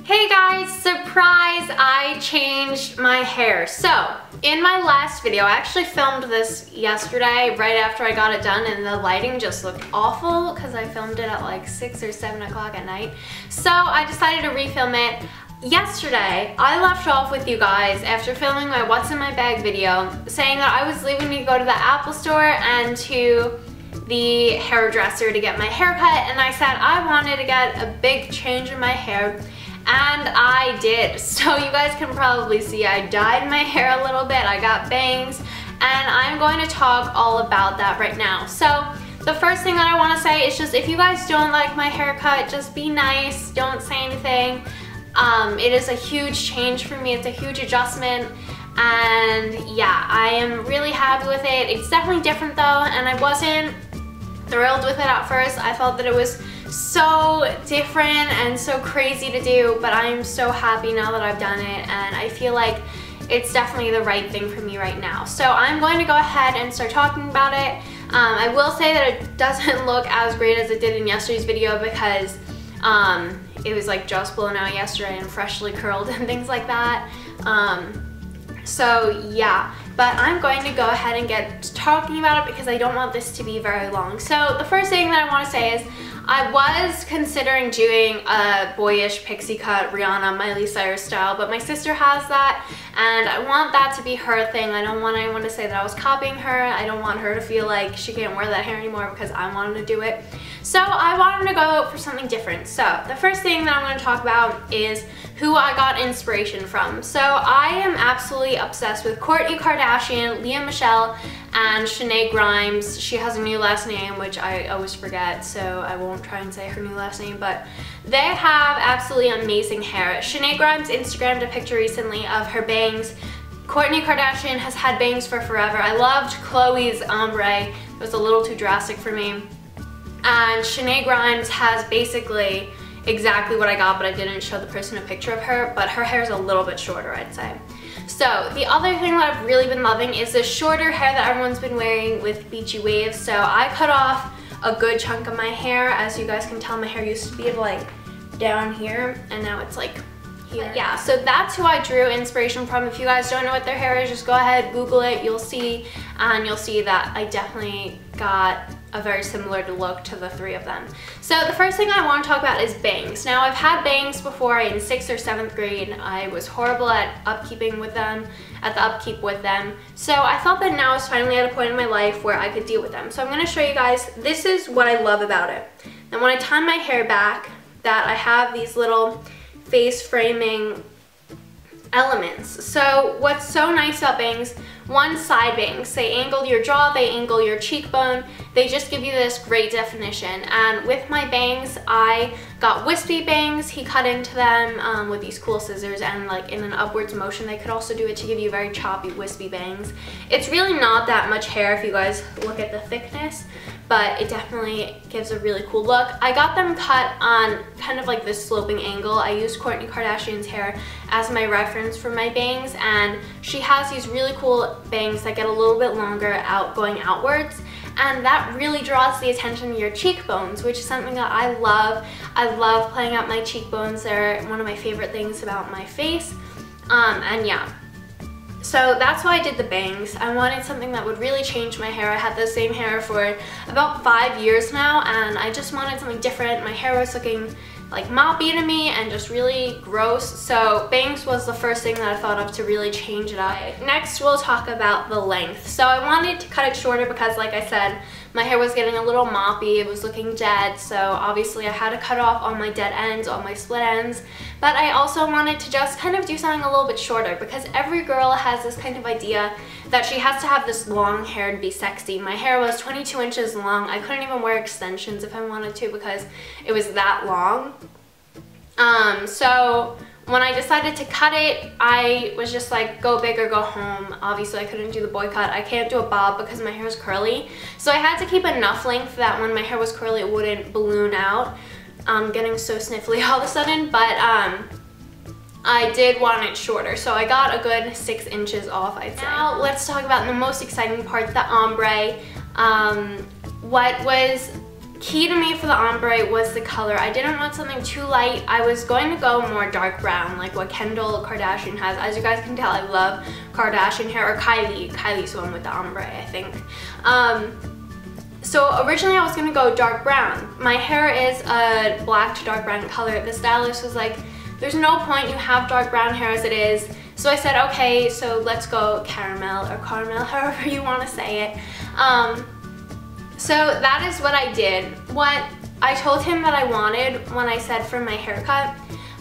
Hey guys, surprise! I changed my hair. So, in my last video, I actually filmed this yesterday right after I got it done, and the lighting just looked awful because I filmed it at like 6 or 7 o'clock at night. So I decided to refilm it. Yesterday, I left off with you guys after filming my What's in My Bag video saying that I was leaving to go to the Apple store and to the hairdresser to get my hair cut, and I said I wanted to get a big change in my hair. And I did. So you guys can probably see I dyed my hair a little bit, I got bangs, and I'm going to talk all about that right now. So the first thing that I want to say is just if you guys don't like my haircut, just be nice, don't say anything. It is a huge change for me, it's a huge adjustment, and yeah, I am really happy with it. It's definitely different though, and I wasn't thrilled with it at first. I thought that it was so different and so crazy to do, but I'm so happy now that I've done it, and I feel like it's definitely the right thing for me right now. So I'm going to go ahead and start talking about it. I will say that it doesn't look as great as it did in yesterday's video because it was like just blown out yesterday and freshly curled and things like that. So yeah, but I'm going to go ahead and get talking about it because I don't want this to be very long. So the first thing that I want to say is I was considering doing a boyish pixie cut Rihanna, Miley Cyrus style, but my sister has that and I want that to be her thing. I don't want anyone to say that I was copying her. I don't want her to feel like she can't wear that hair anymore because I wanted to do it. So I wanted to go for something different. So the first thing that I'm going to talk about is who I got inspiration from. So I am absolutely obsessed with Kourtney Kardashian, Lea Michele, and Shanae Grimes. She has a new last name, which I always forget, so I won't try and say her new last name, but they have absolutely amazing hair. Shanae Grimes Instagrammed a picture recently of her bangs. Kourtney Kardashian has had bangs for forever. I loved Khloe's ombre. It was a little too drastic for me. And Shanae Grimes has basically exactly what I got, but I didn't show the person a picture of her, but her hair is a little bit shorter, I'd say. So the other thing that I've really been loving is the shorter hair that everyone's been wearing with beachy waves. So I cut off a good chunk of my hair. As you guys can tell, my hair used to be like down here and now it's like here. Yeah, so that's who I drew inspiration from. If you guys don't know what their hair is, just go ahead, Google it, you'll see, and you'll see that I definitely got a very similar look to the three of them. So the first thing I want to talk about is bangs. Now I've had bangs before in 6th or 7th grade. I was horrible at upkeep with them. So I thought that now I was finally at a point in my life where I could deal with them. So I'm going to show you guys, this is what I love about it. And when I tie my hair back, that I have these little face framing elements. So what's so nice about bangs, one, side bangs, they angle your jaw, they angle your cheekbone, they just give you this great definition. And with my bangs, I got wispy bangs. He cut into them with these cool scissors, and like in an upwards motion they could also do it to give you very choppy wispy bangs. It's really not that much hair if you guys look at the thickness, but it definitely gives a really cool look. I got them cut on kind of like this sloping angle. I used Kourtney Kardashian's hair as my reference for my bangs, and she has these really cool bangs that get a little bit longer going outwards, and that really draws the attention to your cheekbones, which is something that I love. I love playing out my cheekbones. They're one of my favorite things about my face, and yeah. So that's why I did the bangs. I wanted something that would really change my hair. I had the same hair for about 5 years now, and I just wanted something different. My hair was looking like moppy to me and just really gross, so bangs was the first thing that I thought of to really change it up. Next, we'll talk about the length. So I wanted to cut it shorter because, like I said, my hair was getting a little moppy, it was looking dead, so obviously I had to cut off all my dead ends, all my split ends, but I also wanted to just kind of do something a little bit shorter because every girl has this kind of idea that she has to have this long hair to be sexy. My hair was 22 inches long. I couldn't even wear extensions if I wanted to because it was that long. So when I decided to cut it, I was just like, go big or go home. Obviously I couldn't do the boy cut. I can't do a bob because my hair is curly. So I had to keep enough length that when my hair was curly it wouldn't balloon out. I'm getting so sniffly all of a sudden, but I did want it shorter, so I got a good 6 inches off, I'd say. Now let's talk about the most exciting part, the ombre. What was key to me for the ombre was the color. I didn't want something too light. I was going to go more dark brown, like what Kendall Kardashian has. As you guys can tell, I love Kardashian hair, or Kylie's one with the ombre, I think. So originally I was gonna go dark brown. My hair is a black to dark brown color. The stylist was like, there's no point, you have dark brown hair as it is. So I said, okay, so let's go caramel or caramel, however you want to say it. So that is what I did. What I told him that I wanted when I said for my haircut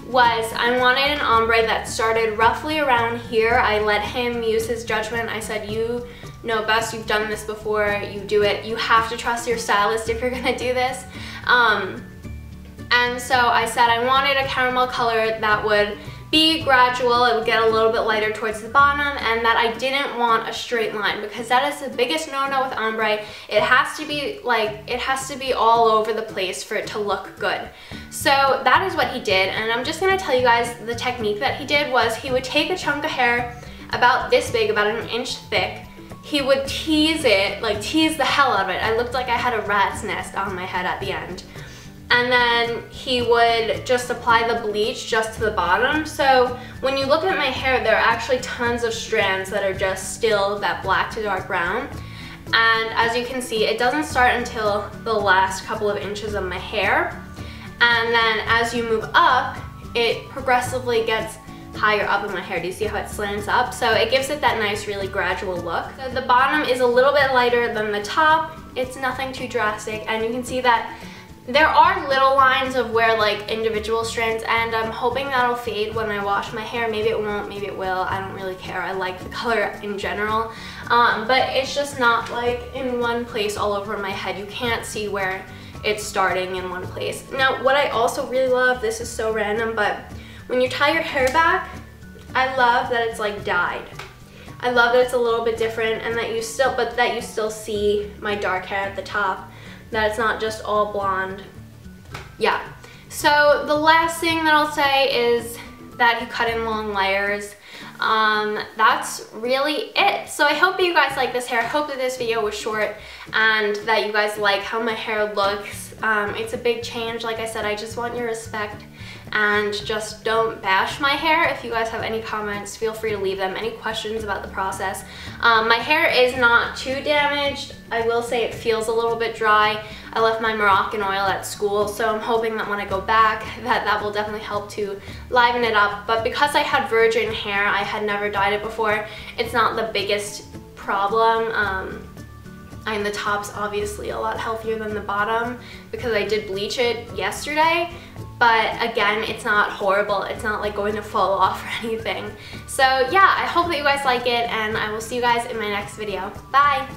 was I wanted an ombre that started roughly around here. I let him use his judgment. I said, you know best, you've done this before, you do it. You have to trust your stylist if you're gonna do this. And so I said I wanted a caramel color that would be gradual, it would get a little bit lighter towards the bottom, and that I didn't want a straight line, because that is the biggest no-no with ombre. It has to be like, it has to be all over the place for it to look good. So that is what he did, and I'm just gonna tell you guys the technique that he did was he would take a chunk of hair about this big, about an inch thick. He would tease it, like tease the hell out of it. I looked like I had a rat's nest on my head at the end. And then he would just apply the bleach just to the bottom. So when you look at my hair, there are actually tons of strands that are just still that black to dark brown. And as you can see, it doesn't start until the last couple of inches of my hair. And then as you move up, it progressively gets higher up in my hair. Do you see how it slants up? So it gives it that nice, really gradual look. So the bottom is a little bit lighter than the top. It's nothing too drastic, and you can see that there are little lines of where like individual strands end. I'm hoping that'll fade when I wash my hair. Maybe it won't, maybe it will. I don't really care. I like the color in general. But it's just not like in one place all over my head. You can't see where it's starting in one place. Now, what I also really love, this is so random, but when you tie your hair back, I love that it's like dyed. I love that it's a little bit different, and that you still see my dark hair at the top. That it's not just all blonde. Yeah. So the last thing that I'll say is that he cut in long layers. That's really it. So I hope that you guys like this hair. I hope that this video was short and that you guys like how my hair looks. It's a big change. Like I said, I just want your respect, and just don't bash my hair. If you guys have any comments, feel free to leave them. Any questions about the process. My hair is not too damaged. I will say it feels a little bit dry. I left my Moroccan oil at school, so I'm hoping that when I go back that will definitely help to liven it up. But because I had virgin hair, I had never dyed it before, it's not the biggest problem. And the top's obviously a lot healthier than the bottom because I did bleach it yesterday. But again, it's not horrible. It's not like going to fall off or anything. So yeah, I hope that you guys like it, and I will see you guys in my next video. Bye!